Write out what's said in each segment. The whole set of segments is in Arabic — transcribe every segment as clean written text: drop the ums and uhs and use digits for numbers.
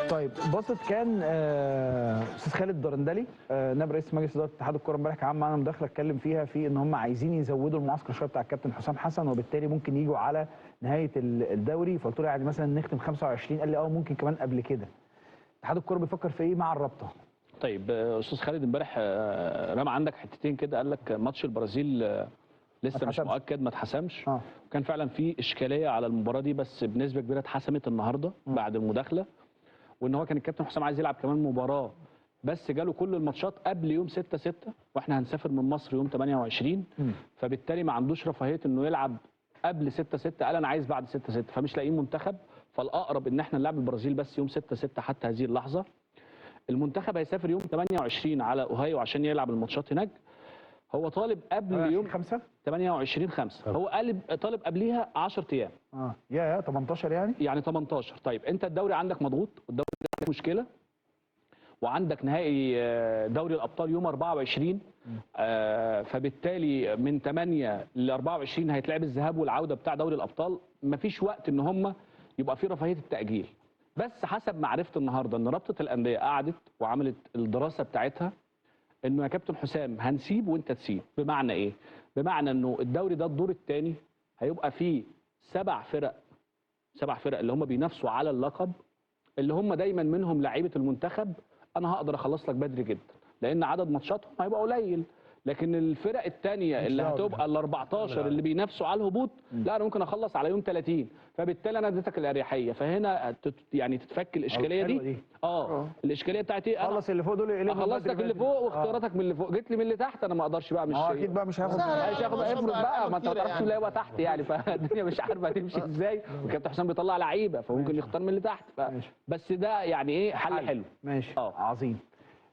طيب بصت كان استاذ خالد درندلي نائب رئيس مجلس اداره اتحاد الكوره امبارح كان معانا مداخله اتكلم فيها في ان هم عايزين يزودوا المعسكر شويه بتاع الكابتن حسام حسن، وبالتالي ممكن يجوا على نهايه الدوري. فقلت له يعني مثلا نختم 25، قال لي ممكن كمان قبل كده. اتحاد الكوره بيفكر في ايه مع الرابطه؟ طيب استاذ خالد امبارح رمى عندك حتتين كده، قال لك ماتش البرازيل لسه مش مؤكد، ما اتحسمش. وكان فعلا في اشكاليه على المباراه دي، بس بنسبه كبيره اتحسمت النهارده بعد المداخله. وان هو كان الكابتن حسام عايز يلعب كمان مباراه، بس جاله كل الماتشات قبل يوم 6/6، واحنا هنسافر من مصر يوم 28. فبالتالي ما عندوش رفاهيه انه يلعب قبل 6/6. قال انا عايز بعد 6/6، فمش لاقيين منتخب. فالاقرب ان احنا نلعب البرازيل بس يوم 6/6 حتى هذه اللحظه. المنتخب هيسافر يوم 28 على اوهايو عشان يلعب الماتشات هناك. هو طالب قبل يوم 28/5. هو طالب قبليها 10 ايام. يا 18 يعني 18. طيب انت الدوري عندك مضغوط، والدوري عندك مشكله، وعندك نهائي دوري الابطال يوم 24. فبالتالي من 8 ل 24 هيتلعب الذهاب والعوده بتاع دوري الابطال. مفيش وقت ان هم يبقى في رفاهيه التاجيل. بس حسب معرفه النهارده ان رابطه الانديه قعدت وعملت الدراسه بتاعتها، انه يا كابتن حسام هنسيب وانت تسيب. بمعنى ايه؟ بمعنى انه الدوري ده الدور الثاني هيبقى فيه 7 فرق اللي هم بينافسوا على اللقب، اللي هم دايما منهم لعيبه المنتخب. انا هقدر اخلص لك بدري جدا لان عدد ماتشاتهم هيبقى قليل. لكن الفرق الثانيه اللي هتبقى ال 14 اللي بينافسوا على الهبوط، لا انا ممكن اخلص على يوم 30. فبالتالي انا اديتك الاريحيه. فهنا يعني تتفك الاشكاليه دي. الاشكاليه بتاعت ايه؟ خلص اللي فوق دول، اخلص لك اللي فوق واختياراتك من اللي فوق. جيت لي من اللي تحت، انا ما اقدرش بقى. مش اكيد بقى مش هاخد افرض بقى، ما انت ما تعرفش اللي هو تحت يعني. فالدنيا مش عارفه هتمشي ازاي. وكابتن حسام بيطلع لعيبه فممكن يختار من اللي تحت. بس ده يعني ايه، حل حلو. ماشي. عظيم.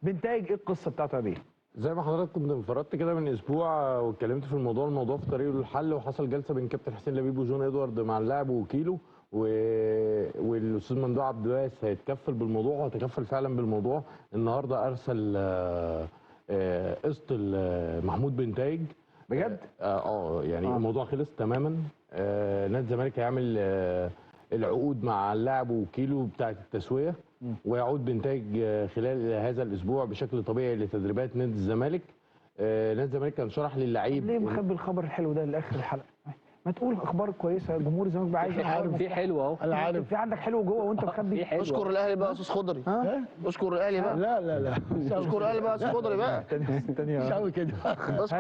بنتائج ايه القصه بتاعته يا بيه؟ زي ما حضرتك كنت انفردت كده من اسبوع واتكلمت في الموضوع في طريقه للحل، وحصل جلسه بين كابتن حسين لبيب وجون ادوارد مع اللاعب ووكيله، والاستاذ ممدوح عبد الوهاب هيتكفل بالموضوع، وهيتكفل فعلا بالموضوع. النهارده ارسل قسط محمود بنتايج بجد؟ يعني الموضوع خلص تماما. نادي الزمالك هيعمل العقود مع اللاعب ووكيله بتاعه التسويه، ويعود بنتايج خلال هذا الاسبوع بشكل طبيعي لتدريبات نادي الزمالك. نادي الزمالك كان شرح للعيب. ليه مخبي الخبر الحلو ده لاخر الحلقه؟ ما تقول اخبار كويسه، جمهور الزمالك بقى عايز في حلو اهو. انا عارف في عندك حلو جوه وانت مخبي. اشكر الاهلي بقى يا استاذ خضري. اشكر الاهلي بقى. لا اشكر الاهلي بقى يا استاذ خضري بقى. مش قوي كده. خلاص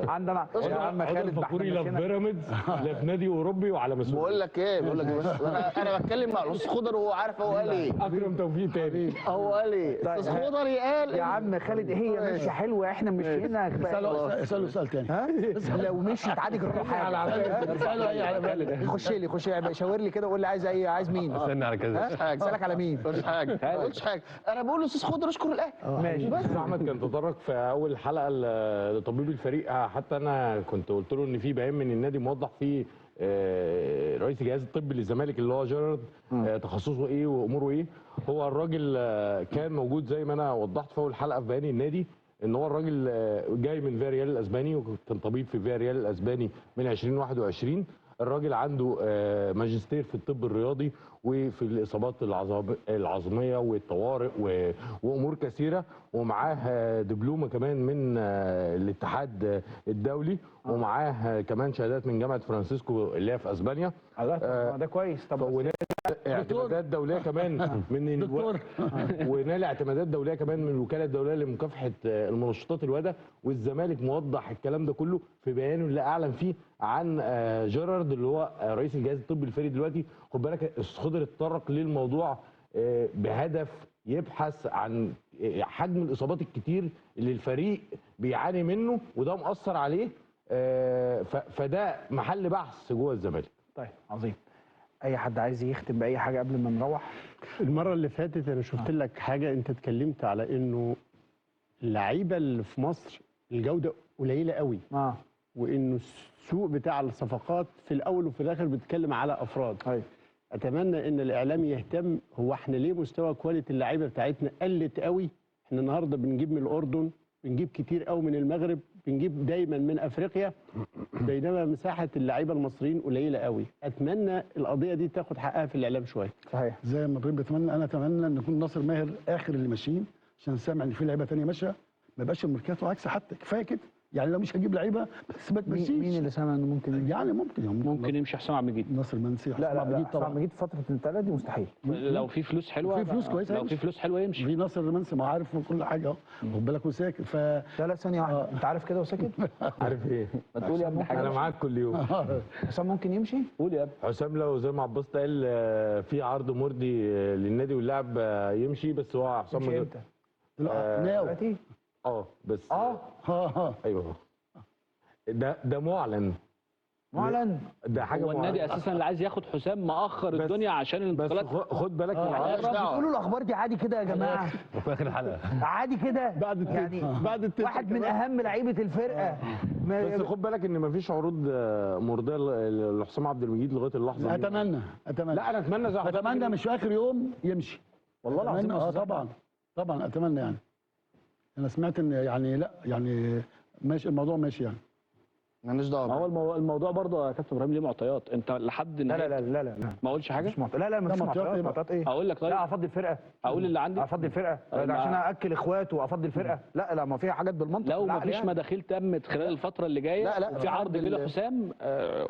عندنا يا عم خالد فخوري لا في بيراميدز لا في نادي اوروبي وعلى مسؤول. بقول لك ايه بس انا بتكلم مع الاستاذ خضري وهو عارف هو قال ايه. اكرم توفيق تاني. هو قال ايه؟ استاذ خضري قال يا عم خالد هي ماشيه حلوه، احنا مشينا. اساله سؤال تاني. لو مشيت عادي جرب حاجه. اساله ايه على بالك؟ خش لي شاور لي كده وقول لي عايز ايه، عايز مين؟ استنى على كذا. اسالك على مين؟ مش حاجه ما قلتش حاجه. انا بقول لاستاذ خضري اشكر الاهلي. ماشي. استاذ احمد كان تطرق في اول حلقه لطبيب الفريق، حتى انا كنت قلت له ان في بيان من النادي موضح فيه رئيس الجهاز الطبي للزمالك اللي هو جيرارد تخصصه ايه واموره ايه. هو الراجل كان موجود زي ما انا وضحت في اول حلقه في بيان النادي، ان هو الراجل جاي من فياريال الاسباني، وكان طبيب في فياريال الاسباني من 2021. الراجل عنده ماجستير في الطب الرياضي وفي الاصابات العظميه والطوارئ وامور كثيره، ومعاه دبلومه كمان من الاتحاد الدولي، ومعاه كمان شهادات من جامعه فرانسيسكو اللي هي في اسبانيا. ده كويس. طب اعتمادات دوليه كمان من ونال اعتمادات دوليه كمان من الوكاله الدوليه لمكافحه المنشطات الوادة. والزمالك موضح الكلام ده كله في بيانه اللي اعلن فيه عن جيرارد اللي هو رئيس الجهاز الطبي الفريق دلوقتي. خد بالك خضر اتطرق للموضوع بهدف يبحث عن حجم الاصابات الكتير اللي الفريق بيعاني منه، وده مأثر عليه. فده محل بحث جوه الزمالك. طيب عظيم. اي حد عايز يختم باي حاجه قبل ما نروح؟ المره اللي فاتت انا شفت لك حاجه، انت اتكلمت على انه اللعيبه اللي في مصر الجوده قليله قوي. وانه السوق بتاع الصفقات في الاول وفي الاخر بيتكلم على افراد. اتمنى ان الاعلام يهتم. هو احنا ليه مستوى كواليتي اللعيبه بتاعتنا قلت قوي؟ احنا النهارده بنجيب من الاردن، بنجيب كتير قوي من المغرب، بنجيب دايما من افريقيا، بينما مساحه اللعيبه المصريين قليله قوي. اتمنى القضيه دي تاخد حقها في الاعلام شويه. صحيح. زي ما ابراهيم بيتمنى، انا اتمنى ان يكون ناصر ماهر اخر اللي ماشيين، عشان سامع ان في لعيبه ثانيه ماشيه، ما يبقاش الميركاتو عكس حتى، كفايه كده يعني. لو مش هجيب لعيبه بس ما تمشيش. مين اللي سامع انه ممكن يمشي؟ يعني ممكن يمشي حسام عبد المجيد. ناصر منسي، لا حسام لا عبد لا، المجيد حسام عبد طبعا. المجيد فتره الانتقالات دي مستحيل. لو في فلوس حلوه في فلوس كويسة لو في هيمشي. فلوس حلوه يمشي. في ناصر منسي ما عارف كل حاجه اهو، خد بالك وساكت. لا ثانيه واحده، انت عارف كده وساكت؟ عارف ايه؟ ما تقول يا ابني انا حاجه. معاك كل يوم. حسام ممكن يمشي؟ قول يا ابني. حسام لو زي ما عباس قال في عرض مرضي للنادي واللاعب يمشي، بس هو حسام يمشي امتى؟ ناو. دلوقتي؟ بس اه ايوه ده معلن. معلن؟ ده حاجه هو النادي معلنة. اساسا اللي عايز ياخد حسام مأخر بس- الدنيا عشان بس الانتقالات. خد بالك من مالهاش العرض. دعوة. بتقولوا الاخبار دي عادي كده يا جماعه؟ وفي اخر الحلقه عادي كده بعد يعني بعد التتر واحد من كمان. اهم لعيبه الفرقه بس خد بالك ان مفيش عروض مرضيه لحسام عبد المجيد لغايه اللحظه دي. اتمنى لا انا اتمنى زي حسام اتمنى مش في اخر يوم يمشي. والله العظيم يا أستاذ طبعا طبعا اتمنى يعني. انا سمعت ان يعني لا يعني ماشي الموضوع ماشي يعني. مالناش دعوه ما هو الموضوع برضه يا كابتن ابراهيم ليه معطيات. انت لحد لا نهاية لا لا لا لا ما اقولش حاجه. مش لا لا مفيش معطيات معطيات. إيه بقى؟ معطيات ايه؟ اقول لك طيب. لا افضي الفرقه. اقول اللي عندي. افضي الفرقه ده عشان ااكل اخواته وافضي الفرقه. لا لا، ما فيها حاجات بالمنطق لو ما بالعقل فيش يعني. مداخيل تمت خلال الفتره اللي جايه لا، لا، في في عرض عرض كده حسام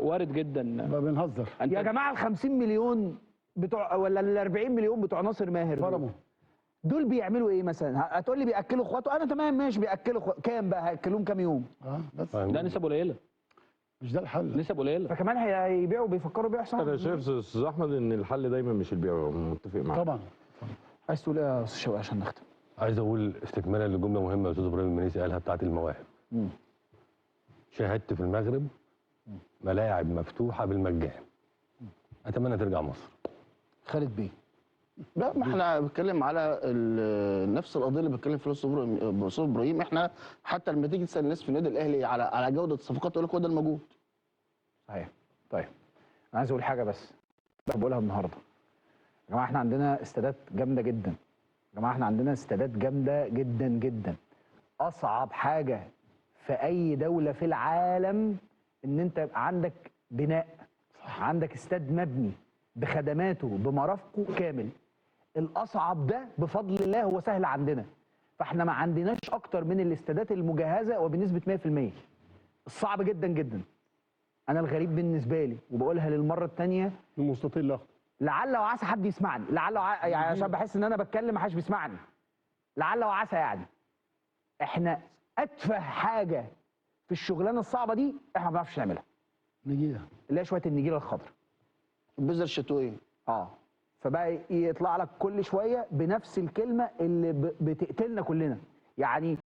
وارد جدا. ما بنهزر. انت يا جماعه ال 50 مليون بتوع ولا ال 40 مليون بتوع ناصر ماهر فرموا. دول بيعملوا ايه مثلا؟ هتقول لي بياكلوا اخواته، انا تمام ماشي بياكلوا كام بقى؟ هياكلوهم كام يوم؟ بس ده نسب قليله. مش ده الحل. نسب قليله. فكمان هيبيعوا بيفكروا يبيعوا حسام. انا شايف استاذ احمد ان الحل دايما مش البيع، متفق معاك. طبعا. عايز تقول ايه يا استاذ شوقي عشان نختم؟ عايز اقول استكمالا لجمله مهمه يا استاذ ابراهيم المنيسي قالها بتاعت المواهب. شاهدت في المغرب ملاعب مفتوحه بالمجان. اتمنى ترجع مصر. خالد بيه. لا، ما احنا بنتكلم على نفس القضيه اللي بيتكلم فيها الاستاذ ابراهيم. احنا حتى لما تيجي تسال الناس في النادي الاهلي على جوده الصفقات يقول لك هو ده الموجود. صحيح. طيب انا عايز اقول حاجه بس بقولها النهارده. يا جماعه احنا عندنا استادات جامده جدا. يا جماعه احنا عندنا استادات جامده جدا جدا. اصعب حاجه في اي دوله في العالم ان انت يبقى عندك بناء، عندك استاد مبني بخدماته بمرافقه كامل. الاصعب ده بفضل الله هو سهل عندنا. فاحنا ما عندناش اكتر من الاستادات المجهزه وبنسبه 100%. الصعب جدا جدا. انا الغريب بالنسبه لي وبقولها للمره الثانيه، المستطيل الاخضر. لعل وعسى حد يسمعني، لعل يعني عشان بحس ان انا بتكلم ما حدش بيسمعني. لعل وعسى يعني. احنا اتفه حاجه في الشغلانه الصعبه دي احنا ما بنعرفش نعملها. نجيها. اللي هي شويه النجيله الخضراء. البذره الشتويه. فبقى يطلع لك كل شويه بنفس الكلمه اللي بتقتلنا كلنا. يعني